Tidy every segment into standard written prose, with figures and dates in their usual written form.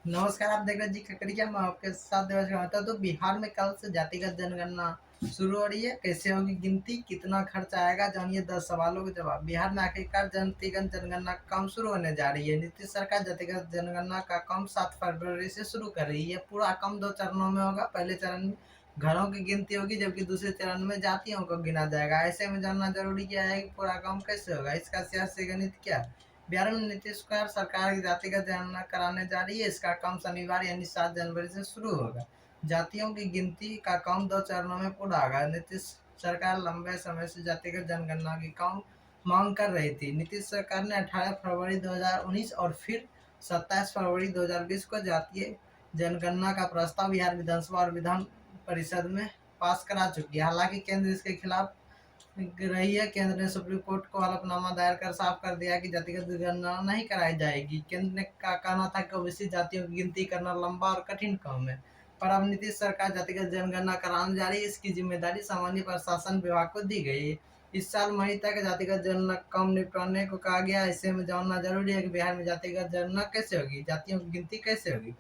नमस्कार, आप देख रहे हैं जी खकड़िया। मैं आपके साथ देवश कहता हूँ। तो बिहार में कल से जातिगत जनगणना शुरू हो रही है। कैसे होगी गिनती, कितना खर्च आएगा, जानिए 10 सवालों के जवाब। बिहार में आखिरकार जातिगत जनगणना का काम शुरू होने जा रही है। नीतीश सरकार जातिगत जनगणना का काम 7 फरवरी से शुरू कर रही है। पूरा काम 2 चरणों में होगा। पहले चरण में घरों की गिनती होगी, जबकि दूसरे चरण में जातियों को गिना जाएगा। ऐसे में जानना जरूरी क्या है कि पूरा काम कैसे होगा, इसका सियासी गणित क्या है। बिहार में नीतीश कुमार सरकार की जातिगत जनगणना कराने जा रही है। इसका काम शनिवार यानी 7 जनवरी से शुरू होगा। जातियों की गिनती का काम 2 चरणों में पूरा होगा। नीतीश सरकार लंबे समय से जातिगत जनगणना की काम मांग कर रही थी। नीतीश सरकार ने 18 फरवरी 2019 और फिर 27 फरवरी 2020 को जातीय जनगणना का प्रस्ताव बिहार विधानसभा और विधान परिषद में पास करा चुकी है। हालांकि केंद्र इसके खिलाफ रही है। केंद्र ने सुप्रीम कोर्ट को हलफनामा दायर कर साफ कर दिया कि जातिगत जनगणना नहीं कराई जाएगी। केंद्र ने का कहना था कि ओबीसी जातियों की गिनती करना लंबा और कठिन काम है। पर अब नीतीश सरकार जातिगत जनगणना कराने जा रही है। इसकी जिम्मेदारी सामान्य प्रशासन विभाग को दी गई है। इस साल मई तक जातिगत जनगणना काम निपटाने को कहा गया। ऐसे में जानना जरूरी है कि बिहार में जातिगत जनगणना कैसे होगी, जातियों की गिनती कैसे होगी।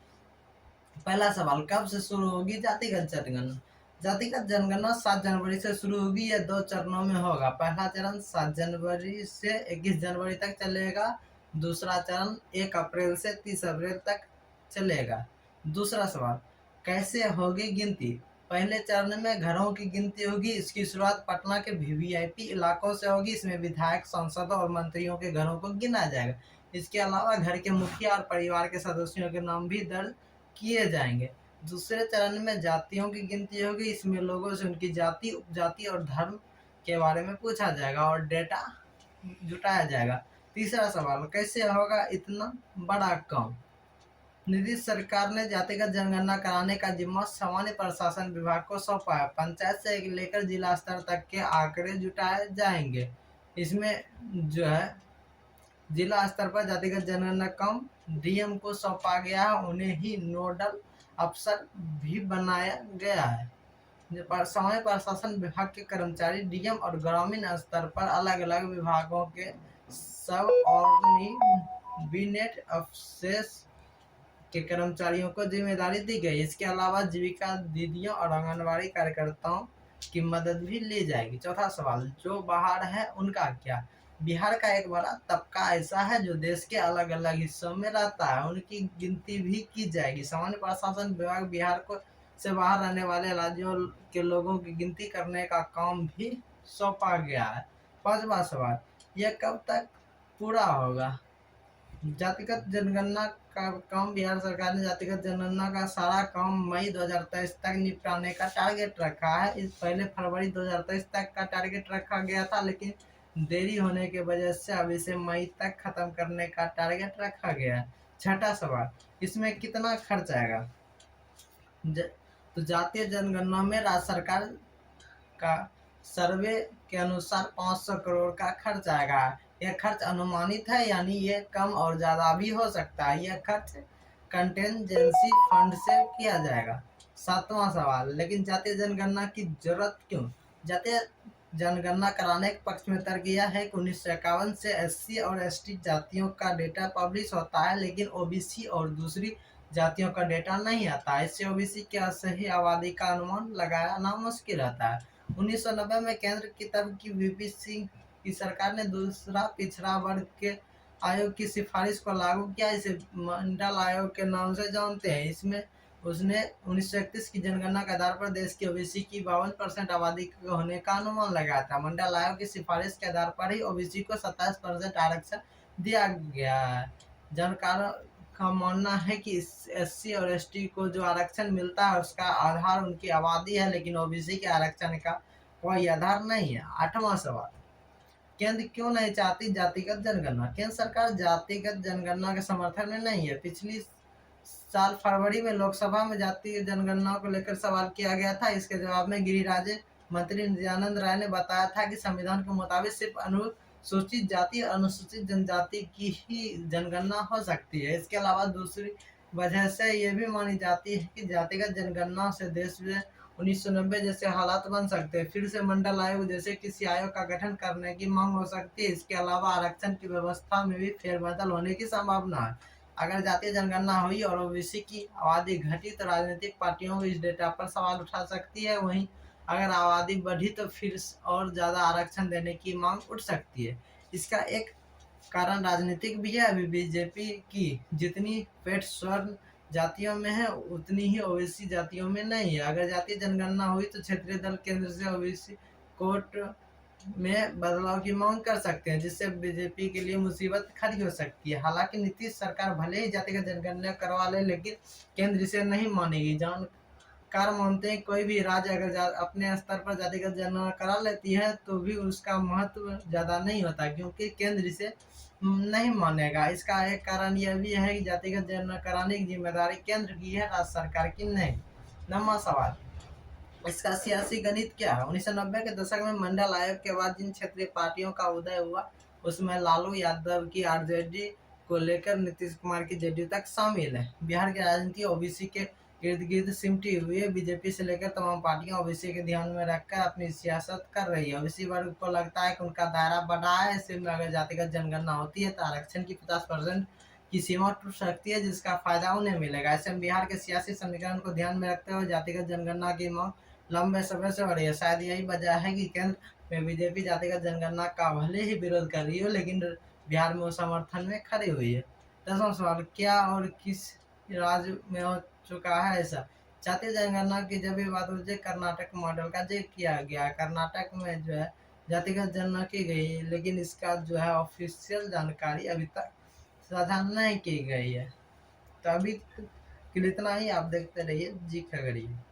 पहला सवाल, कब से शुरू होगी जातिगत जनगणना। जातिगत जनगणना 7 जनवरी से शुरू होगी। यह 2 चरणों में होगा। पहला चरण 7 जनवरी से 21 जनवरी तक चलेगा। दूसरा चरण 1 अप्रैल से 30 अप्रैल तक चलेगा। दूसरा सवाल, कैसे होगी गिनती। पहले चरण में घरों की गिनती होगी। इसकी शुरुआत पटना के वीवीआईपी इलाकों से होगी। इसमें विधायक, सांसदों और मंत्रियों के घरों को गिना जाएगा। इसके अलावा घर के मुखिया और परिवार के सदस्यों के नाम भी दर्ज किए जाएंगे। दूसरे चरण में जातियों की गिनती होगी। इसमें लोगों से उनकी जाति, उपजाति और धर्म के बारे में पूछा जाएगा और डेटा जुटाया जाएगा। तीसरा सवाल, कैसे होगा इतना बड़ा काम। नीतीश सरकार ने जातिगत जनगणना कराने का जिम्मा सामान्य प्रशासन विभाग को सौंपा है। पंचायत से लेकर जिला स्तर तक के आंकड़े जुटाए जाएंगे। इसमें जो है जिला स्तर पर जातिगत जनगणना काम डीएम को सौंपा गया है। उन्हें ही नोडल अफसर भी बनाया गया है। सामान्य प्रशासन विभाग के कर्मचारी डीएम और ग्रामीण स्तर पर अलग अलग विभागों के सब ऑर्डिनेट अफसर के कर्मचारियों को जिम्मेदारी दी गई। इसके अलावा जीविका दीदियों और आंगनबाड़ी कार्यकर्ताओं की मदद भी ली जाएगी। चौथा सवाल, जो बाहर है उनका क्या। बिहार का एक बड़ा तबका ऐसा है जो देश के अलग अलग हिस्सों में रहता है। उनकी गिनती भी की जाएगी। सामान्य प्रशासन विभाग बिहार को से बाहर रहने वाले राज्यों के लोगों की गिनती करने का काम भी सौंपा गया है। पांचवा सवाल, यह कब तक पूरा होगा। जातिगत जनगणना का काम बिहार सरकार ने जातिगत जनगणना का सारा काम मई 2023 तक निपटाने का टारगेट रखा है। इस पहले फरवरी 2023 तक का टारगेट रखा गया था, लेकिन देरी होने की वजह से अब इसे मई तक खत्म करने का टारगेट रखा गया है। छठा सवाल, इसमें कितना खर्च आएगा। तो जातीय जनगणना में राज्य सरकार का सर्वे के अनुसार 500 करोड़ का खर्च आएगा। यह खर्च अनुमानित है, यानी ये कम और ज़्यादा भी हो सकता है। यह खर्च कंटेंजेंसी फंड से किया जाएगा। सातवां सवाल, लेकिन जातीय जनगणना की जरूरत क्यों। जातीय जनगणना कराने के पक्ष में तर्क यह है कि 1951 से एससी और एसटी जातियों का डेटा पब्लिश होता है, लेकिन ओबीसी और दूसरी जातियों का डेटा नहीं आता है। इससे ओबीसी की सही आबादी का अनुमान लगाना मुश्किल रहता है। 1990 में केंद्र की तब की वीपी सिंह की सरकार ने दूसरा पिछड़ा वर्ग के आयोग की सिफारिश को लागू किया। इसे मंडल आयोग के नाम से जानते हैं। इसमें उसने 1931 की जनगणना के आधार पर देश की ओबीसी की 52% आबादी होने का अनुमान लगाया था। मंडल आयोग की सिफारिश के आधार पर ही ओबीसी को 27% आरक्षण दिया गया है। जानकारों का मानना है कि एससी और एसटी को जो आरक्षण मिलता है उसका आधार उनकी आबादी है, लेकिन ओबीसी के आरक्षण का कोई आधार नहीं है। आठवां सवाल, केंद्र क्यों नहीं चाहती जातिगत जनगणना। केंद्र सरकार जातिगत जनगणना के समर्थन में नहीं है। पिछली साल फरवरी में लोकसभा में जातीय जनगणना को लेकर सवाल किया गया था। इसके जवाब में गृह राज्य मंत्री नित्यानंद राय ने बताया था कि संविधान के मुताबिक सिर्फ अनुसूचित जाति और अनुसूचित जनजाति की ही जनगणना हो सकती है। इसके अलावा दूसरी वजह से ये भी मानी जाती है कि जातिगत जनगणना से देश में 1990 जैसे हालात बन सकते हैं। फिर से मंडल आयोग जैसे किसी आयोग का गठन करने की मांग हो सकती है। इसके अलावा आरक्षण की व्यवस्था में भी फेरबदल होने की संभावना है। अगर जातीय जनगणना हुई और ओबीसी की आबादी घटी तो राजनीतिक पार्टियों को इस डेटा पर सवाल उठा सकती है। वहीं अगर आबादी बढ़ी तो फिर और ज़्यादा आरक्षण देने की मांग उठ सकती है। इसका एक कारण राजनीतिक भी है। अभी बीजेपी की जितनी पेट स्वर्ण जातियों में है उतनी ही ओबीसी जातियों में नहीं है। अगर जातीय जनगणना हुई तो क्षेत्रीय दल केंद्र से ओबीसी कोट में बदलाव की मांग कर सकते हैं, जिससे बीजेपी के लिए मुसीबत खड़ी हो सकती है। हालांकि नीतीश सरकार भले ही जातिगत जनगणना करवा ले, लेकिन केंद्र इसे नहीं मानेगी। जानकार मानते हैं कोई भी राज्य अगर अपने स्तर पर जातिगत जनगणना करा लेती है तो भी उसका महत्व ज़्यादा नहीं होता, क्योंकि केंद्र इसे नहीं मानेगा। इसका एक कारण यह भी है कि जातिगत जनगणना कराने की जिम्मेदारी केंद्र की है, राज्य सरकार की नहीं। नवा सवाल, इसका सियासी गणित क्या है? 1990 के दशक में मंडल आयोग के बाद जिन क्षेत्रीय पार्टियों का उदय हुआ उसमें लालू यादव की आरजेडी को लेकर नीतीश कुमार की जेडीयू तक शामिल है। बिहार की राजनीति ओबीसी के इर्द गिर्द सिमटी हुई है। बीजेपी से लेकर तमाम पार्टियां ओबीसी के ध्यान में रखकर अपनी सियासत कर रही है। ओबीसी वर्ग को लगता है कि उनका दायरा बढ़ा है। ऐसे में अगर जातिगत जनगणना होती है तो आरक्षण की 50% की सीमा टूट सकती है, जिसका फायदा उन्हें मिलेगा। ऐसे में बिहार के सियासी समीकरण को ध्यान में रखते हुए जातिगत जनगणना की मांग लंबे समय से हो रही है। शायद यही वजह है कि केंद्र में बीजेपी जातिगत जनगणना का भले ही विरोध कर रही हो, लेकिन बिहार में वो समर्थन में खड़ी हुई है। 10वां सवाल, क्या और किस राज्य में हो चुका है ऐसा? जातीय जनगणना की जब ये बात होती है, कर्नाटक मॉडल का जिक्र किया गया। कर्नाटक में जो है जातिगत जनगणना की गई है, लेकिन इसका जो है ऑफिशियल जानकारी अभी तक साझा नहीं की गई है। तो अभी के लिए इतना ही। आप देखते रहिए जी खगड़िया।